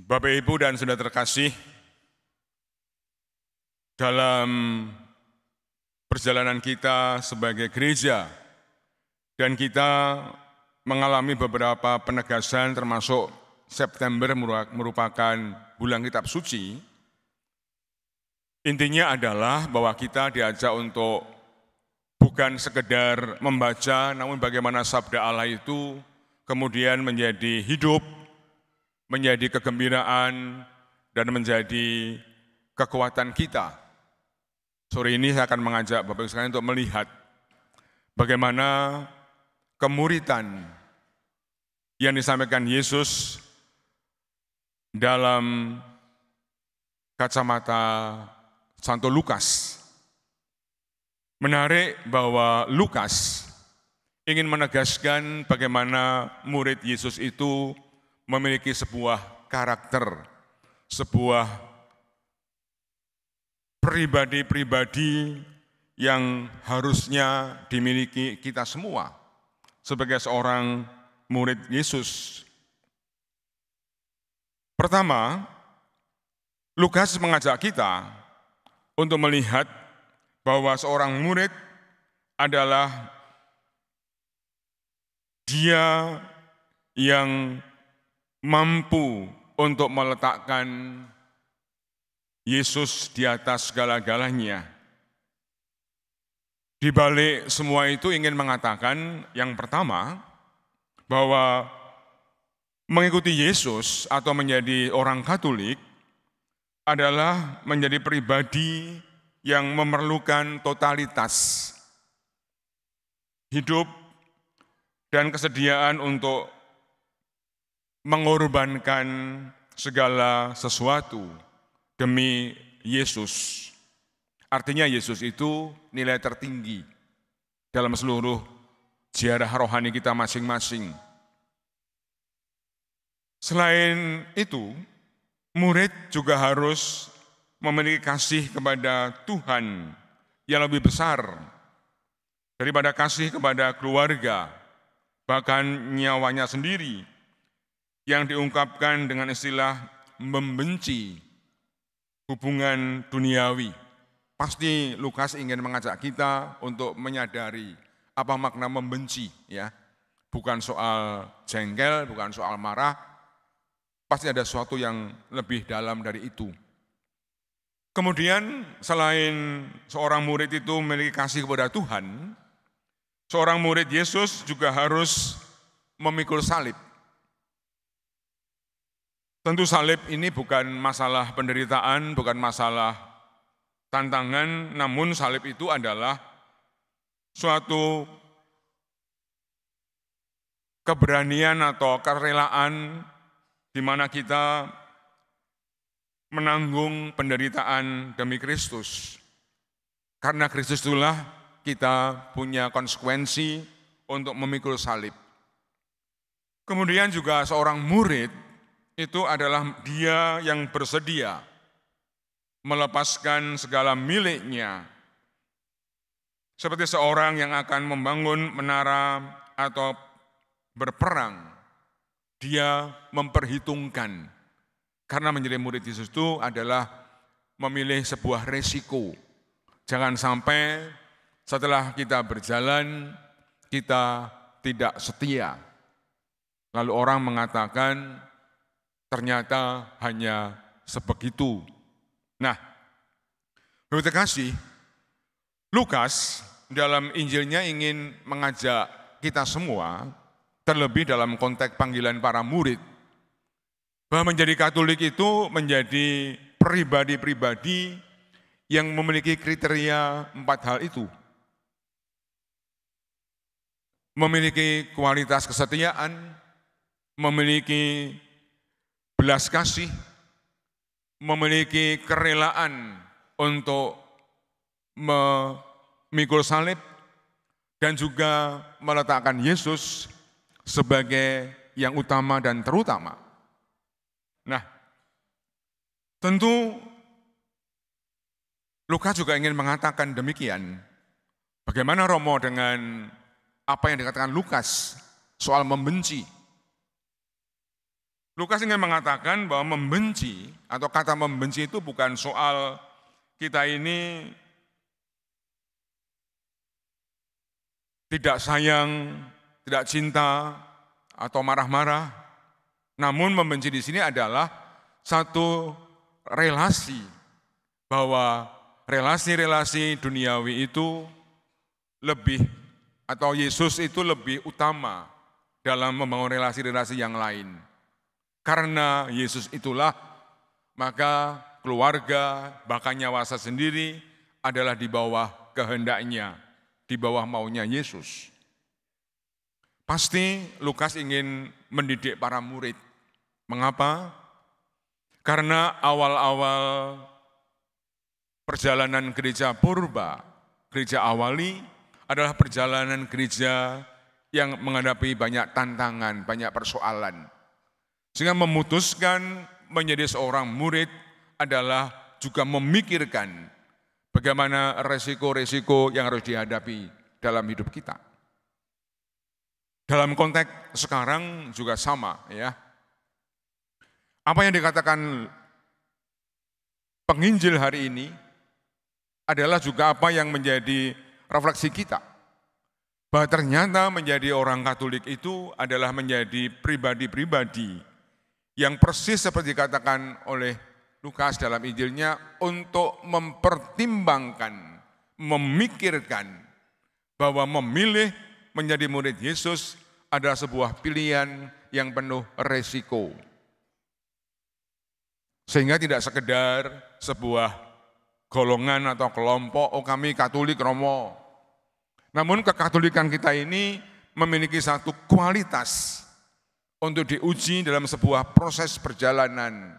Bapak, Ibu, dan saudara terkasih, dalam perjalanan kita sebagai gereja, dan kita mengalami beberapa penegasan termasuk September merupakan bulan kitab suci, intinya adalah bahwa kita diajak untuk bukan sekedar membaca, namun bagaimana sabda Allah itu kemudian menjadi hidup, menjadi kegembiraan, dan menjadi kekuatan kita. Sore ini saya akan mengajak Bapak Ibu sekalian untuk melihat bagaimana kemuritan yang disampaikan Yesus dalam kacamata Santo Lukas. Menarik bahwa Lukas ingin menegaskan bagaimana murid Yesus itu memiliki sebuah karakter, sebuah pribadi-pribadi yang harusnya dimiliki kita semua sebagai seorang murid Yesus. Pertama, Lukas mengajak kita untuk melihat bahwa seorang murid adalah dia yang mampu untuk meletakkan Yesus di atas segala-galanya. Di balik semua itu ingin mengatakan yang pertama, bahwa mengikuti Yesus atau menjadi orang Katolik adalah menjadi pribadi yang memerlukan totalitas hidup dan kesediaan untuk mengorbankan segala sesuatu demi Yesus. Artinya Yesus itu nilai tertinggi dalam seluruh ziarah rohani kita masing-masing. Selain itu, murid juga harus memiliki kasih kepada Tuhan yang lebih besar daripada kasih kepada keluarga, bahkan nyawanya sendiri, yang diungkapkan dengan istilah membenci hubungan duniawi. Pasti Lukas ingin mengajak kita untuk menyadari apa makna membenci, ya. Bukan soal jengkel, bukan soal marah, pasti ada sesuatu yang lebih dalam dari itu. Kemudian selain seorang murid itu memiliki kasih kepada Tuhan, seorang murid Yesus juga harus memikul salib. Tentu salib ini bukan masalah penderitaan, bukan masalah tantangan, namun salib itu adalah suatu keberanian atau kerelaan di mana kita menanggung penderitaan demi Kristus. Karena Kristus itulah kita punya konsekuensi untuk memikul salib. Kemudian juga seorang murid itu adalah dia yang bersedia melepaskan segala miliknya. Seperti seorang yang akan membangun menara atau berperang, dia memperhitungkan. Karena menjadi murid Yesus itu adalah memilih sebuah resiko. Jangan sampai setelah kita berjalan, kita tidak setia. Lalu orang mengatakan, ternyata hanya sebegitu. Nah, Bapak terkasih, Lukas dalam Injilnya ingin mengajak kita semua, terlebih dalam konteks panggilan para murid, bahwa menjadi Katolik itu menjadi pribadi-pribadi yang memiliki kriteria 4 hal itu. Memiliki kualitas kesetiaan, memiliki belas kasih, memiliki kerelaan untuk memikul salib, dan juga meletakkan Yesus sebagai yang utama dan terutama. Nah, tentu Lukas juga ingin mengatakan demikian. Bagaimana Romo dengan apa yang dikatakan Lukas soal membenci? Lukas ingin mengatakan bahwa membenci atau kata membenci itu bukan soal kita ini tidak sayang, tidak cinta, atau marah-marah. Namun membenci di sini adalah satu relasi, bahwa relasi-relasi duniawi itu lebih, atau Yesus itu lebih utama dalam membangun relasi-relasi yang lain. Karena Yesus itulah, maka keluarga, bahkan nyawa saya sendiri adalah di bawah kehendaknya, di bawah maunya Yesus. Pasti Lukas ingin mendidik para murid. Mengapa? Karena awal-awal perjalanan gereja purba, gereja awali adalah perjalanan gereja yang menghadapi banyak tantangan, banyak persoalan. Sehingga memutuskan menjadi seorang murid adalah juga memikirkan bagaimana resiko-resiko yang harus dihadapi dalam hidup kita. Dalam konteks sekarang juga sama, ya. Apa yang dikatakan penginjil hari ini adalah juga apa yang menjadi refleksi kita. Bahwa ternyata menjadi orang Katolik itu adalah menjadi pribadi-pribadi yang persis seperti dikatakan oleh Lukas dalam Injilnya, untuk mempertimbangkan, memikirkan bahwa memilih menjadi murid Yesus adalah sebuah pilihan yang penuh resiko. Sehingga tidak sekedar sebuah golongan atau kelompok, oh kami Katolik Romo. Namun kekatolikan kita ini memiliki satu kualitas untuk diuji dalam sebuah proses perjalanan.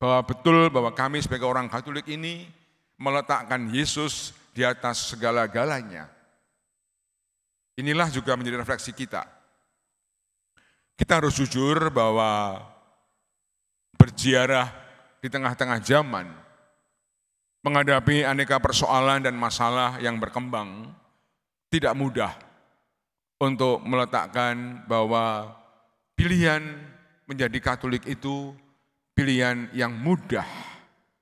Bahwa betul bahwa kami sebagai orang Katolik ini meletakkan Yesus di atas segala-galanya. Inilah juga menjadi refleksi kita. Kita harus jujur bahwa berziarah di tengah-tengah zaman, menghadapi aneka persoalan dan masalah yang berkembang, tidak mudah untuk meletakkan bahwa pilihan menjadi Katolik itu pilihan yang mudah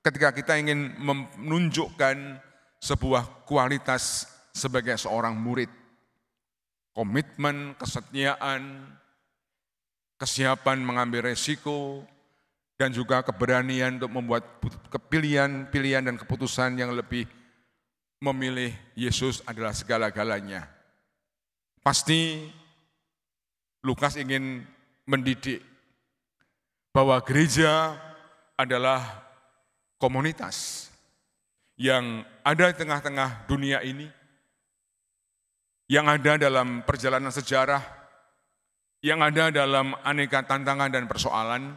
ketika kita ingin menunjukkan sebuah kualitas sebagai seorang murid. Komitmen, kesetiaan, kesiapan mengambil resiko, dan juga keberanian untuk membuat pilihan-pilihan dan keputusan yang lebih memilih Yesus adalah segala-galanya. Pasti Lukas ingin mendidik bahwa gereja adalah komunitas yang ada di tengah-tengah dunia ini, yang ada dalam perjalanan sejarah, yang ada dalam aneka tantangan dan persoalan,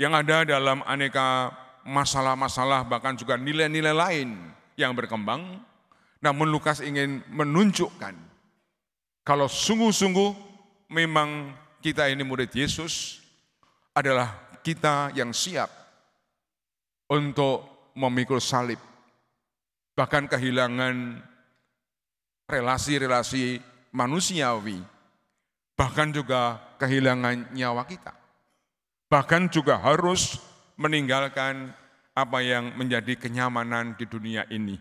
yang ada dalam aneka masalah-masalah, bahkan juga nilai-nilai lain yang berkembang. Namun Lukas ingin menunjukkan kalau sungguh-sungguh memang kita ini murid Yesus, adalah kita yang siap untuk memikul salib, bahkan kehilangan relasi-relasi manusiawi, bahkan juga kehilangan nyawa kita. Bahkan juga harus meninggalkan apa yang menjadi kenyamanan di dunia ini.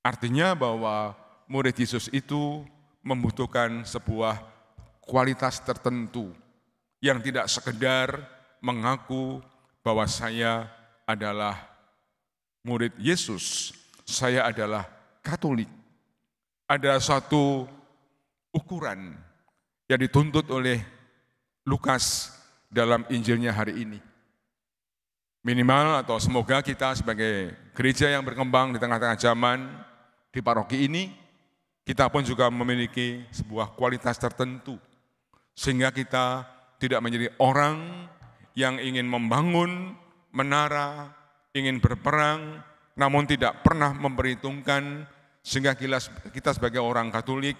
Artinya bahwa murid Yesus itu membutuhkan sebuah kualitas tertentu yang tidak sekedar mengaku bahwa saya adalah murid Yesus, saya adalah Katolik. Ada satu ukuran yang dituntut oleh Lukas dalam Injilnya hari ini. Minimal atau semoga kita sebagai gereja yang berkembang di tengah-tengah zaman di paroki ini, kita pun juga memiliki sebuah kualitas tertentu. Sehingga kita tidak menjadi orang yang ingin membangun menara, ingin berperang, namun tidak pernah memperhitungkan, sehingga kita sebagai orang Katolik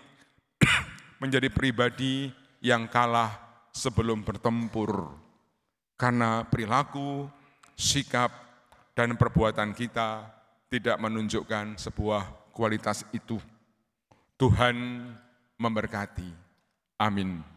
menjadi pribadi yang kalah sebelum bertempur. Karena perilaku, sikap, dan perbuatan kita tidak menunjukkan sebuah kualitas itu. Tuhan memberkati. Amin.